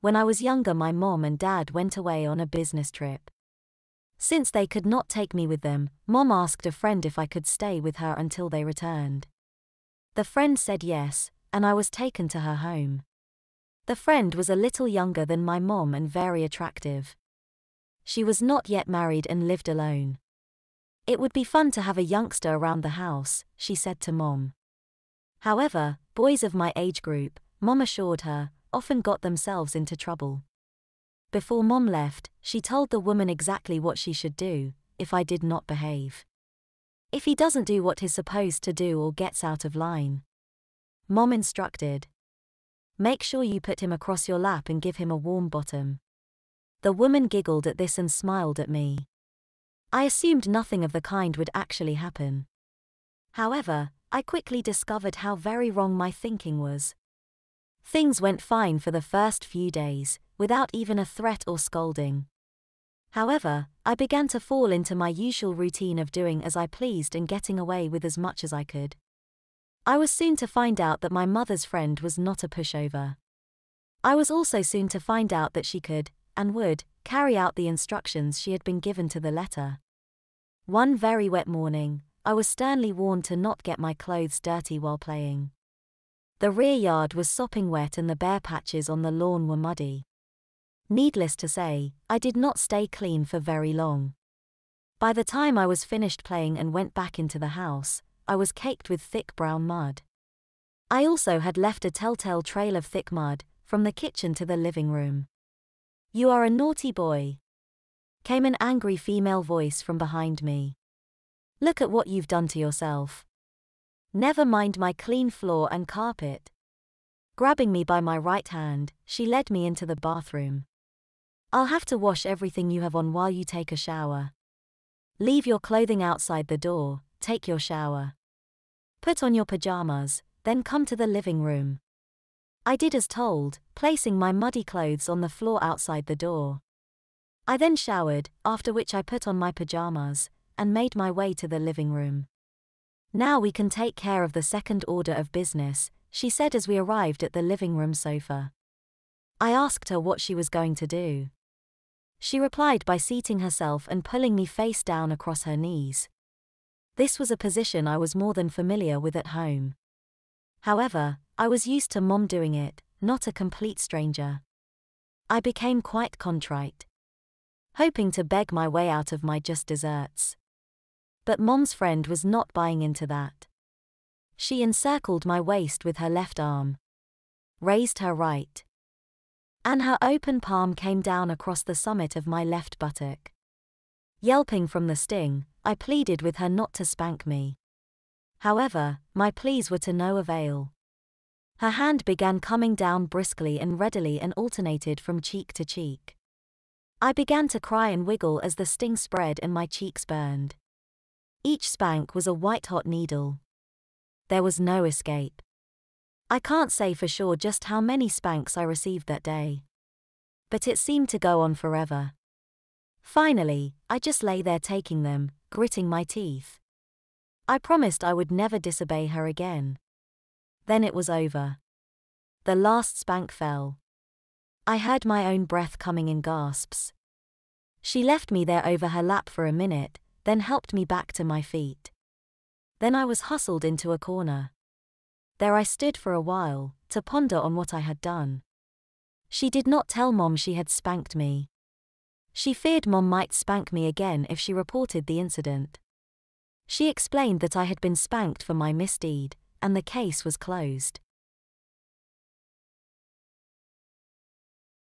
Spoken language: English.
When I was younger, my mom and dad went away on a business trip. Since they could not take me with them, Mom asked a friend if I could stay with her until they returned. The friend said yes, and I was taken to her home. The friend was a little younger than my mom and very attractive. She was not yet married and lived alone. It would be fun to have a youngster around the house, she said to Mom. However, boys of my age group, Mom assured her, often got themselves into trouble. Before Mom left, she told the woman exactly what she should do if I did not behave. If he doesn't do what he's supposed to do or gets out of line. Mom instructed. Make sure you put him across your lap and give him a warm bottom. The woman giggled at this and smiled at me. I assumed nothing of the kind would actually happen. However, I quickly discovered how very wrong my thinking was. Things went fine for the first few days, without even a threat or scolding. However, I began to fall into my usual routine of doing as I pleased and getting away with as much as I could. I was soon to find out that my mother's friend was not a pushover. I was also soon to find out that she could, and would, carry out the instructions she had been given to the letter. One very wet morning, I was sternly warned to not get my clothes dirty while playing. The rear yard was sopping wet and the bare patches on the lawn were muddy. Needless to say, I did not stay clean for very long. By the time I was finished playing and went back into the house, I was caked with thick brown mud. I also had left a telltale trail of thick mud, from the kitchen to the living room. You are a naughty boy, came an angry female voice from behind me. Look at what you've done to yourself. Never mind my clean floor and carpet. Grabbing me by my right hand, she led me into the bathroom. I'll have to wash everything you have on while you take a shower. Leave your clothing outside the door, take your shower. Put on your pajamas, then come to the living room. I did as told, placing my muddy clothes on the floor outside the door. I then showered, after which I put on my pajamas, and made my way to the living room. Now we can take care of the second order of business, she said as we arrived at the living room sofa. I asked her what she was going to do. She replied by seating herself and pulling me face down across her knees. This was a position I was more than familiar with at home. However, I was used to Mom doing it, not a complete stranger. I became quite contrite, hoping to beg my way out of my just desserts. But Mom's friend was not buying into that. She encircled my waist with her left arm, raised her right, and her open palm came down across the summit of my left buttock. Yelping from the sting, I pleaded with her not to spank me. However, my pleas were to no avail. Her hand began coming down briskly and readily and alternated from cheek to cheek. I began to cry and wiggle as the sting spread and my cheeks burned. Each spank was a white-hot needle. There was no escape. I can't say for sure just how many spanks I received that day. But it seemed to go on forever. Finally, I just lay there taking them, gritting my teeth. I promised I would never disobey her again. Then it was over. The last spank fell. I heard my own breath coming in gasps. She left me there over her lap for a minute, then helped me back to my feet. Then I was hustled into a corner. There I stood for a while, to ponder on what I had done. She did not tell Mom she had spanked me. She feared Mom might spank me again if she reported the incident. She explained that I had been spanked for my misdeed, and the case was closed.